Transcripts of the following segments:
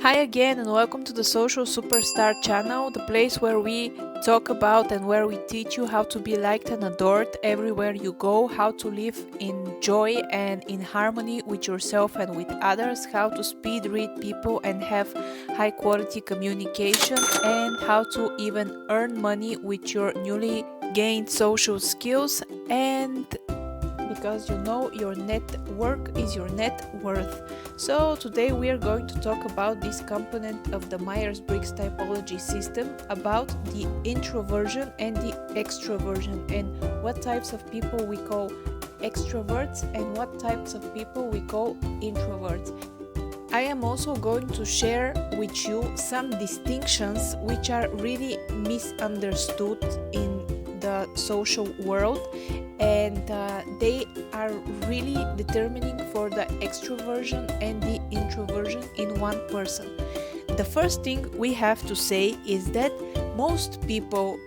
Hi again, and welcome to the Social Superstar channel, the place where we talk about and where we teach you how to be liked and adored everywhere you go, how to live in joy and in harmony with yourself and with others, how to speed read people and have high quality communication, and how to even earn money with your newly gained social skills. And because you know your network is your net worth. So today we are going to talk about this component of the Myers-Briggs typology system, about the introversion and the extroversion, and what types of people we call extroverts and what types of people we call introverts. I am also going to share with you some distinctions which are really misunderstood in the social world, and they are really determining for the extroversion and the introversion in one person. The first thing we have to say is that most people,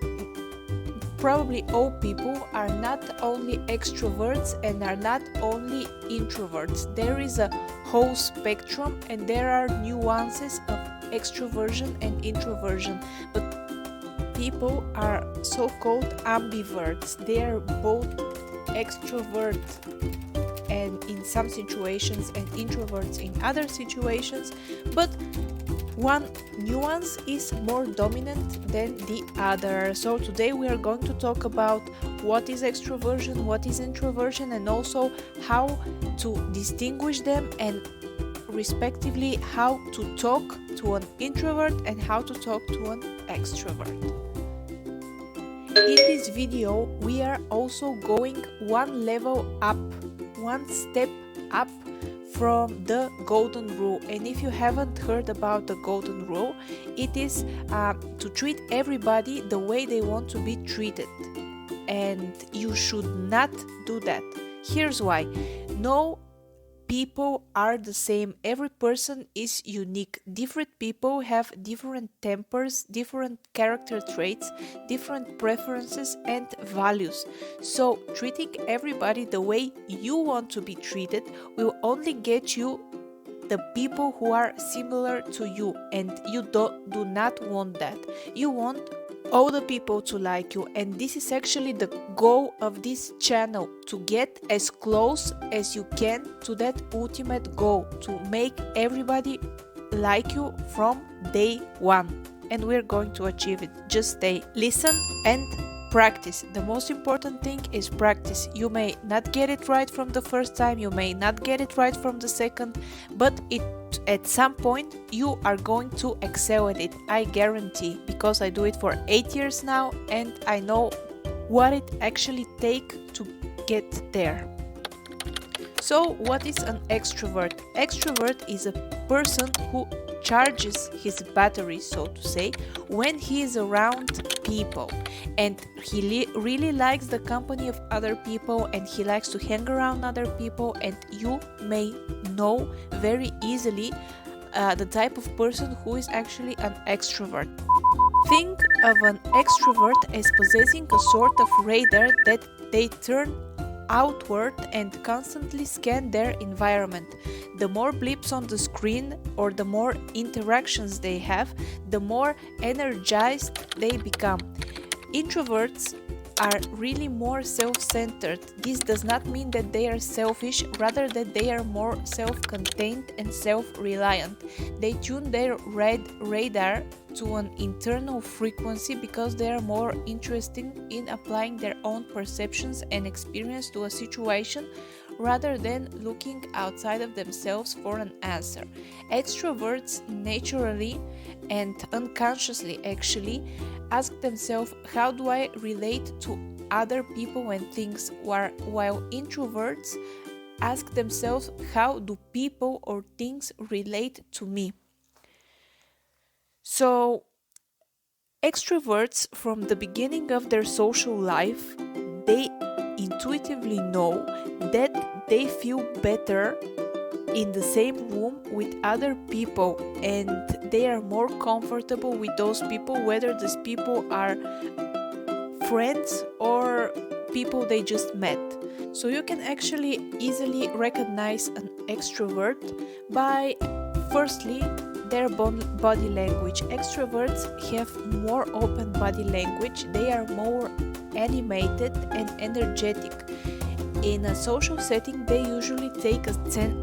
probably all people, are not only extroverts and are not only introverts. There is a whole spectrum and there are nuances of extroversion and introversion, but people are so-called ambiverts. They are both extrovert and in some situations and introverts in other situations, but one nuance is more dominant than the other. So today we are going to talk about what is extroversion, what is introversion, and also how to distinguish them, and respectively how to talk to an introvert and how to talk to an extrovert. In this video, we are also going one level up, one step up from the golden rule. And if you haven't heard about the golden rule, it is to treat everybody the way they want to be treated. And you should not do that. Here's why. No people are the same. Every person is unique. Different people have different tempers, different character traits, different preferences and values. So treating everybody the way you want to be treated will only get you the people who are similar to you, and you do not want that. You want all the people to like you, and this is actually the goal of this channel, to get as close as you can to that ultimate goal, to make everybody like you from day one, and we're going to achieve it. Just stay, listen and practice. The most important thing is practice. You may not get it right from the first time, you may not get it right from the second, but at some point you are going to excel at it. I guarantee, because I do it for 8 years now and I know what it actually takes to get there. So what is an extrovert? Extrovert is a person who charges his battery, so to say, when he is around people, and he really likes the company of other people, and he likes to hang around other people, and you may know very easily the type of person who is actually an extrovert. Think of an extrovert as possessing a sort of radar that they turn outward and constantly scan their environment. The more blips on the screen or the more interactions they have, the more energized they become. Introverts are really more self-centered. This does not mean that they are selfish, rather that they are more self-contained and self-reliant. They tune their radar to an internal frequency because they are more interested in applying their own perceptions and experience to a situation rather than looking outside of themselves for an answer. Extroverts naturally and unconsciously actually ask themselves, how do I relate to other people and things, while introverts ask themselves, how do people or things relate to me? So extroverts, from the beginning of their social life, they intuitively know that they feel better in the same room with other people, and they are more comfortable with those people, whether these people are friends or people they just met. So you can actually easily recognize an extrovert by, firstly, their body language. Extroverts have more open body language. They are more animated and energetic. In a social setting, they usually take a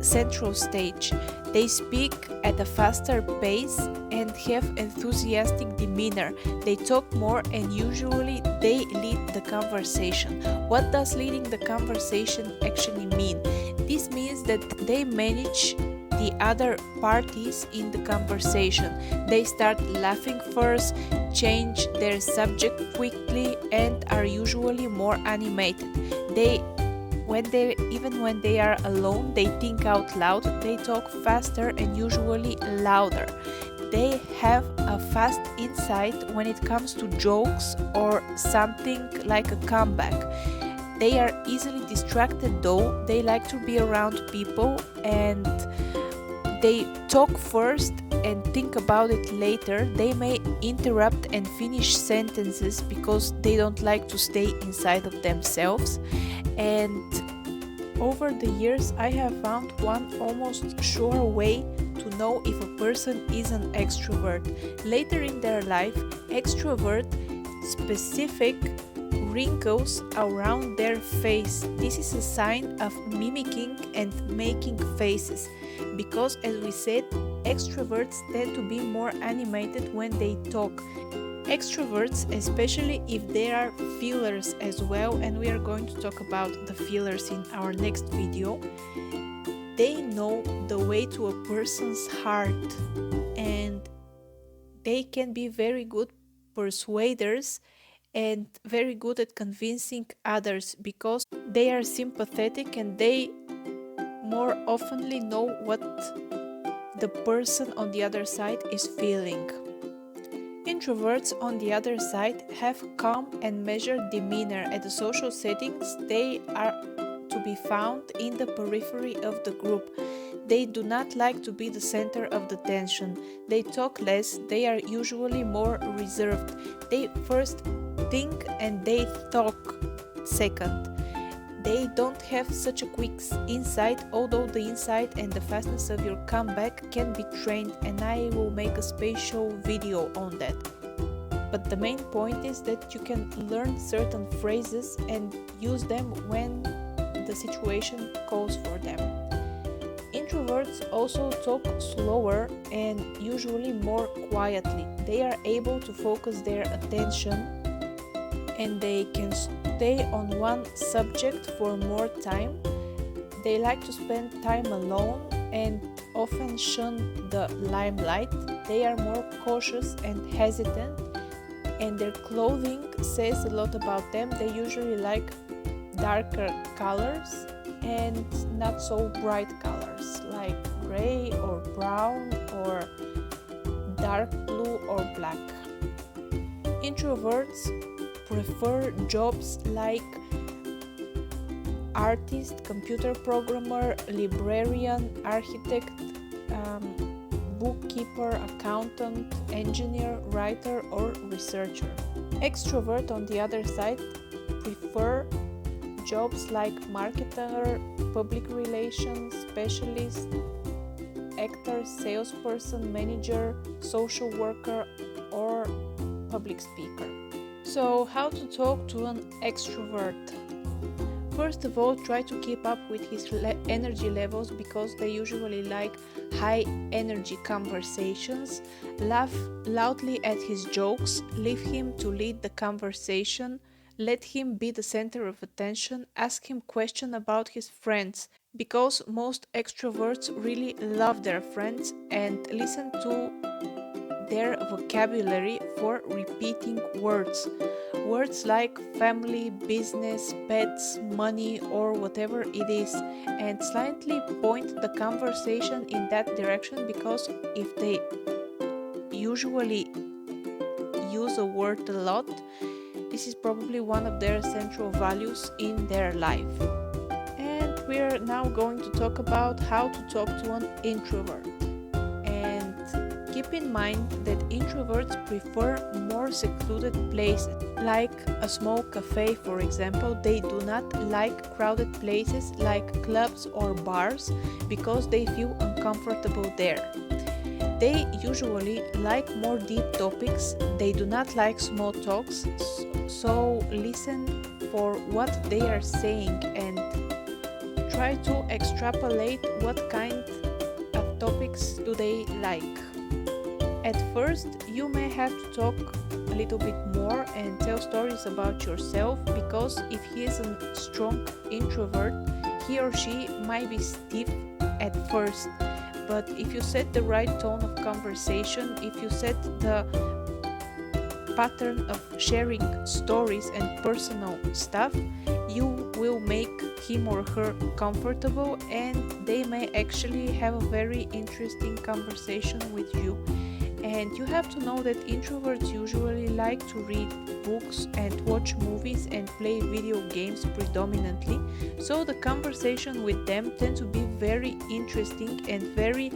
central stage. They speak at a faster pace and have enthusiastic demeanor. They talk more and usually they lead the conversation. What does leading the conversation actually mean? This means that they manage the other parties in the conversation. They start laughing first, change their subject quickly, and are usually more animated. Even when they are alone, they think out loud, they talk faster and usually louder. They have a fast insight when it comes to jokes or something like a comeback. They are easily distracted though, they like to be around people and they talk first and think about it later. They may interrupt and finish sentences because they don't like to stay inside of themselves. And over the years, I have found one almost sure way to know if a person is an extrovert. Later in their life, extrovert specific wrinkles around their face. This is a sign of mimicking and making faces, because as we said, extroverts tend to be more animated when they talk. Extroverts, especially if they are feelers as well, and we are going to talk about the feelers in our next video, they know the way to a person's heart and they can be very good persuaders and very good at convincing others because they are sympathetic and they more oftenly know what the person on the other side is feeling. Introverts, on the other side, have calm and measured demeanor. At the social settings, they are to be found in the periphery of the group. They do not like to be the center of the attention. They talk less, they are usually more reserved. They first think and they talk second. They don't have such a quick insight, although the insight and the fastness of your comeback can be trained, and I will make a special video on that. But the main point is that you can learn certain phrases and use them when the situation calls for them. Introverts also talk slower and usually more quietly. They are able to focus their attention and they can stay on one subject for more time. They like to spend time alone and often shun the limelight. They are more cautious and hesitant, and their clothing says a lot about them. They usually like darker colors and not so bright colors like gray or brown or dark blue or black. Introverts prefer jobs like artist, computer programmer, librarian, architect, bookkeeper, accountant, engineer, writer, or researcher. Extrovert, on the other side, prefer jobs like marketer, public relations specialist, actor, salesperson, manager, social worker, or public speaker. So, how to talk to an extrovert? First of all, try to keep up with his energy levels because they usually like high energy conversations. Laugh loudly at his jokes, leave him to lead the conversation, let him be the center of attention, ask him questions about his friends because most extroverts really love their friends, and listen to their vocabulary for repeating words. Words like family, business, pets, money, or whatever it is, and slightly point the conversation in that direction because if they usually use a word a lot, this is probably one of their central values in their life. And we're now going to talk about how to talk to an introvert. Keep in mind that introverts prefer more secluded places, like a small cafe, for example. They do not like crowded places like clubs or bars because they feel uncomfortable there. They usually like more deep topics, they do not like small talks, so listen for what they are saying and try to extrapolate what kind of topics do they like. At first, you may have to talk a little bit more and tell stories about yourself, because if he is a strong introvert, he or she might be stiff at first. But if you set the right tone of conversation, if you set the pattern of sharing stories and personal stuff, you will make him or her comfortable and they may actually have a very interesting conversation with you. And you have to know that introverts usually like to read books and watch movies and play video games predominantly, so the conversation with them tends to be very interesting and very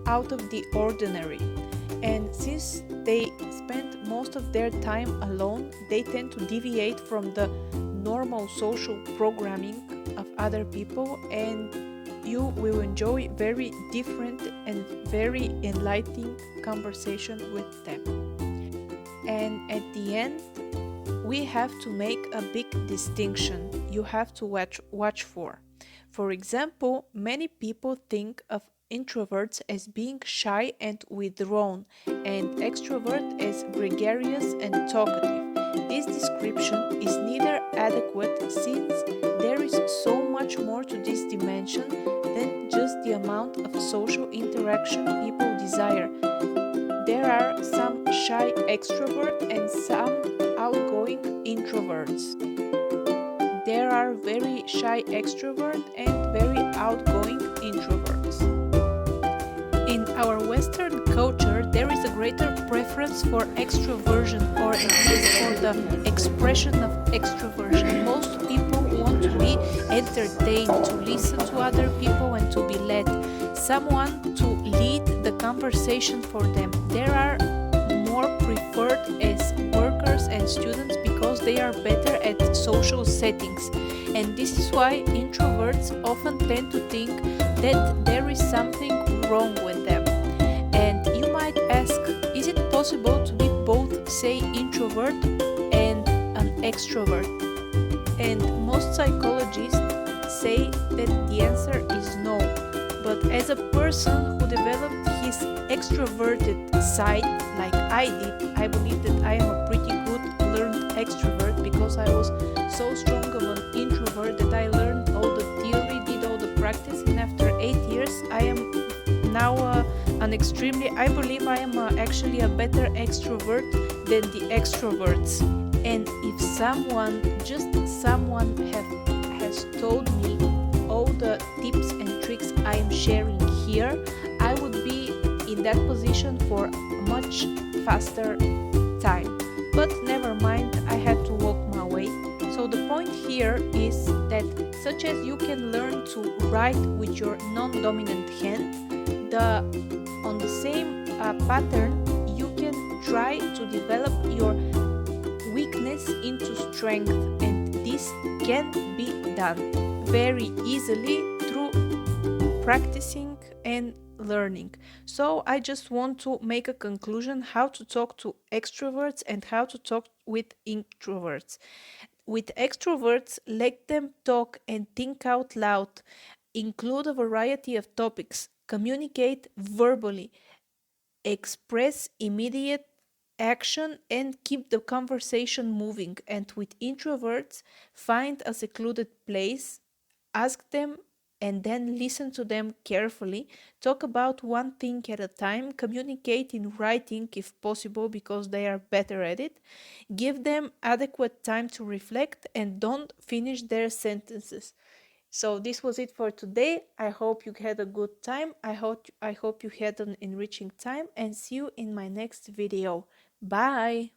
out of the ordinary. And since they spend most of their time alone, they tend to deviate from the normal social programming of other people, and you will enjoy very different and very enlightening conversation with them. And at the end, we have to make a big distinction you have to watch for. For example, many people think of introverts as being shy and withdrawn, and extrovert as gregarious and talkative. This description is neither adequate, since there is so much more to this dimension than just the amount of social interaction people desire. There are some shy extroverts and some outgoing introverts. There are very shy extroverts and very outgoing introverts. In our Western culture, there is a greater preference for extroversion, or at least for the expression of extroversion. Most people want to be entertained, to listen to other people and to be led. Someone to lead the conversation for them. There are more preferred as workers and students because they are better at social settings. And this is why introverts often tend to think that there is something wrong with them. And you might ask, is it possible to be both, say, introvert and an extrovert? And most psychologists say that the answer is no. But as a person who developed his extroverted side, like I did, I believe that I am a pretty good learned extrovert, because I was so strong of an introvert that I learned all the theory, did all the practice, and after 8 years I am now I believe I am actually a better extrovert than the extroverts. And if just someone has told me all the tips and tricks I am sharing here, I would be in that position for a much faster time. But never mind, I had to walk my way. So the point here is that, such as you can learn to write with your non-dominant hand, on the same pattern, you can try to develop your weakness into strength, and this can be done very easily through practicing and learning. So I just want to make a conclusion how to talk to extroverts and how to talk with introverts. With extroverts, let them talk and think out loud. Include a variety of topics. Communicate verbally. Express immediate action and keep the conversation moving. And with introverts, find a secluded place, ask them and then listen to them carefully. Talk about one thing at a time. Communicate in writing if possible, because they are better at it. Give them adequate time to reflect and don't finish their sentences. So this was it for today. I hope you had a good time. I hope you had an enriching time, and see you in my next video. Bye!